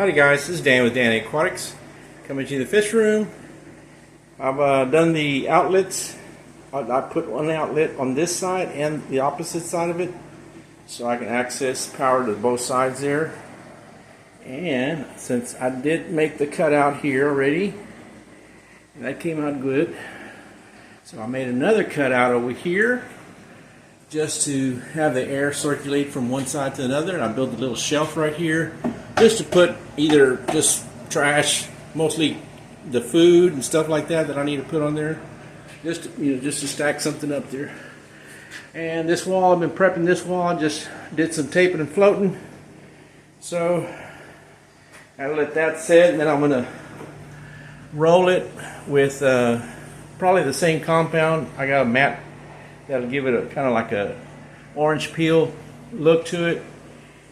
Howdy guys, this is Dan with Danny Aquatics, coming to you in the fish room. I've done the outlets. I put one outlet on this side and the opposite side of it, so I can access power to both sides there. And since I did make the cutout here already, that came out good, so I made another cutout over here just to have the air circulate from one side to another. And I built a little shelf right here just to put either just trash, mostly the food and stuff like that I need to put on there, just to stack something up there. And this wall, I've been prepping this wall. I just did some taping and floating, so I'll let that set, and then I'm gonna roll it with probably the same compound. I got a mat that'll give it a kind of like a orange peel look to it,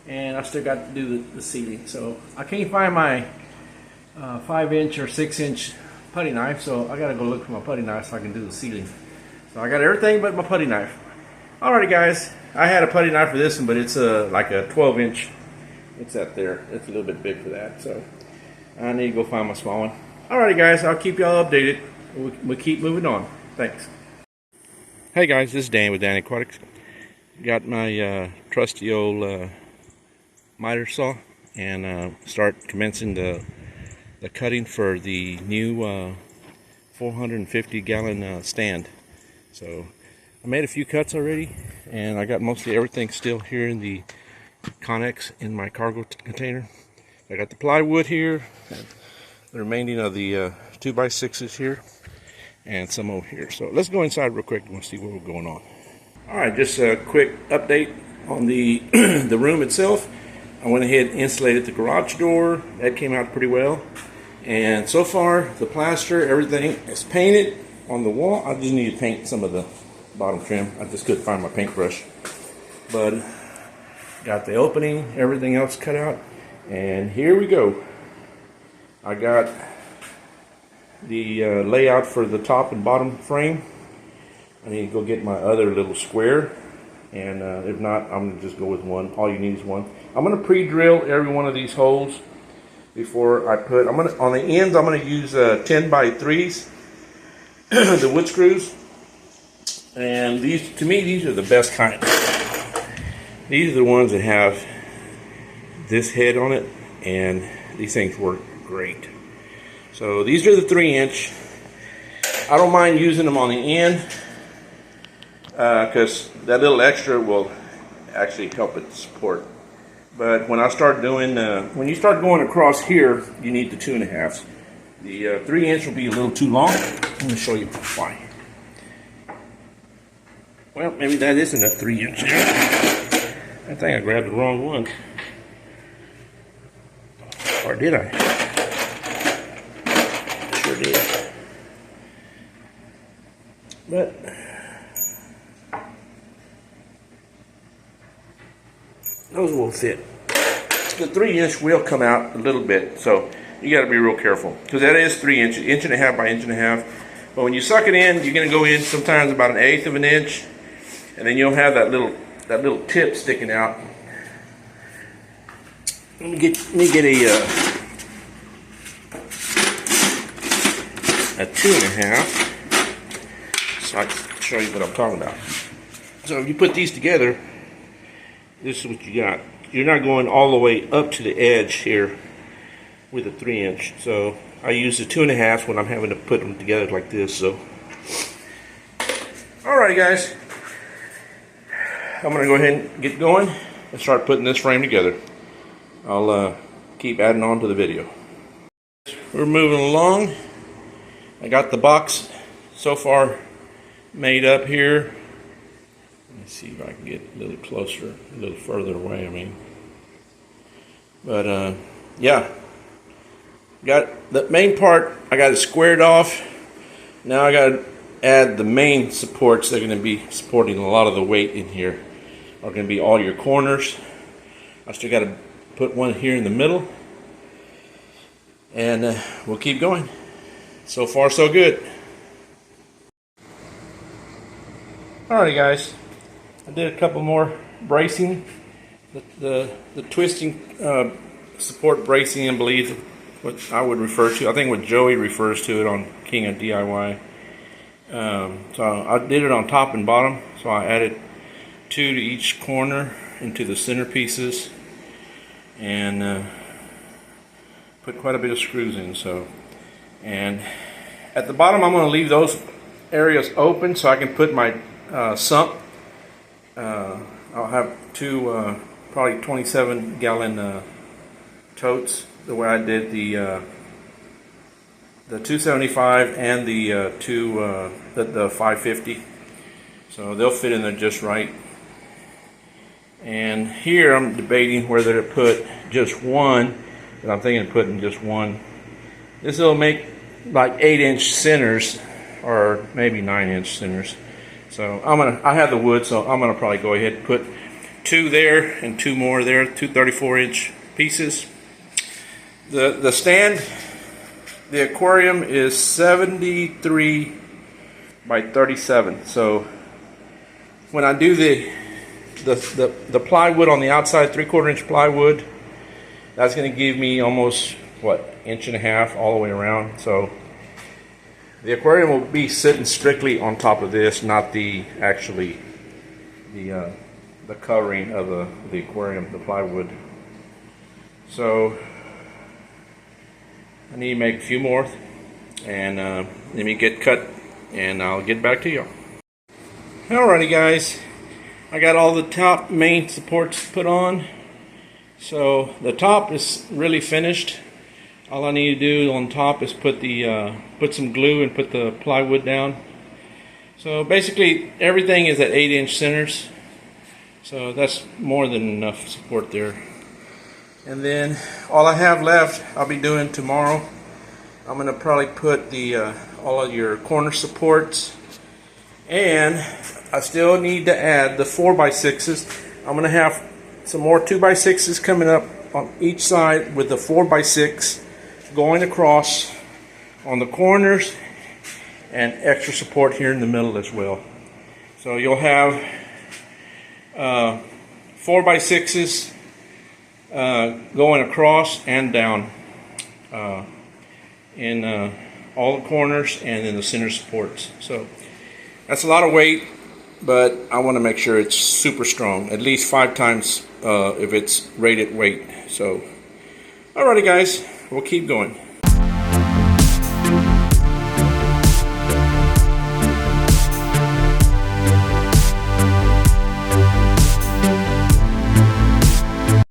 and I still got to do the sealing. So I can't find my 5-inch or 6-inch putty knife, so I gotta go look for my putty knife so I can do the sealing. So I got everything but my putty knife. Alrighty guys, I had a putty knife for this one, but it's like a 12-inch. It's up there. It's a little bit big for that, so I need to go find my small one. Alrighty guys, I'll keep y'all updated. We'll keep moving on. Thanks. Hey guys, this is Dan with Dan Aquatics. Got my trusty old miter saw, and start commencing the cutting for the new 450 gallon stand. So I made a few cuts already, and I got mostly everything still here in the Connex in my cargo container. I got the plywood here, the remaining of the 2x6s here, and some over here. So let's go inside real quick and we'll see what's going on. Alright, just a quick update on the the room itself. I went ahead and insulated the garage door. That came out pretty well. And so far, the plaster, everything is painted on the wall. I just need to paint some of the bottom trim. I just couldn't find my paintbrush. But got the opening, everything else cut out. And here we go. I got the layout for the top and bottom frame. I need to go get my other little square, and if not, I'm going to just go with one. All you need is one. I'm going to pre-drill every one of these holes before I put. On the ends, I'm going to use 10x3s, the wood screws, and these, to me, these are the best kind. These are the ones that have this head on it, and these things work great. So these are the 3-inch. I don't mind using them on the end, because that little extra will actually help it support. But when I start doing, when you start going across here, you need the 2.5s. The 3-inch will be a little too long. I'm going to show you why. Well, maybe that isn't a 3-inch. I think I grabbed the wrong one. Or did I? Sure did. But those will fit. The 3-inch will come out a little bit, so you got to be real careful, because that is 3 inches, 1.5 by 1.5. But when you suck it in, you're going to go in sometimes about 1/8 of an inch, and then you'll have that little tip sticking out. Let me get a 2.5, so I can show you what I'm talking about. So if you put these together, this is what you got. You're not going all the way up to the edge here with a 3-inch. So I use the 2.5 when I'm having to put them together like this. So, alright guys, I'm gonna go ahead and get going and start putting this frame together. I'll keep adding on to the video. We're moving along. I got the box so far made up here. Let's see if I can get a little closer, a little further away, I mean. But, yeah. Got the main part, I got it squared off. Now I got to add the main supports. They're going to be supporting a lot of the weight in here. Are going to be all your corners. I still got to put one here in the middle. And we'll keep going. So far, so good. Alrighty guys. I did a couple more bracing. The twisting support bracing and bleeds, what I would refer to. I think what Joey refers to it on King of DIY. So I did it on top and bottom. So I added 2 to each corner into the center pieces, and put quite a bit of screws in. So, and at the bottom, I'm going to leave those areas open so I can put my sump. I'll have 2 probably 27-gallon totes, the way I did the 275 and the the 550. So they'll fit in there just right. And here I'm debating whether to put just one, but I'm thinking of putting just one. This will make like 8-inch centers, or maybe 9-inch centers. So I have the wood, so I'm gonna probably go ahead and put 2 there and 2 more there, 2 34-inch pieces. The stand, the aquarium is 73 by 37. So when I do the plywood on the outside, 3/4 inch plywood, that's going to give me almost, what, 1.5 inches all the way around. So the aquarium will be sitting strictly on top of this, not the covering of the aquarium, the plywood. So I need to make a few more, and let me get cut, and I'll get back to you. Alrighty guys, I got all the top main supports put on. So the top is really finished. All I need to do on top is put some glue and put the plywood down. So basically everything is at 8-inch centers. So that's more than enough support there. And then all I have left, I'll be doing tomorrow. I'm gonna probably put all of your corner supports, and I still need to add the 4x6s. I'm gonna have some more 2x6s coming up on each side, with the 4x6 going across on the corners, and extra support here in the middle as well. So you'll have 4x6s going across and down in all the corners and in the center supports. So that's a lot of weight, but I want to make sure it's super strong, at least 5 times if it's rated weight. So alrighty guys, we'll keep going.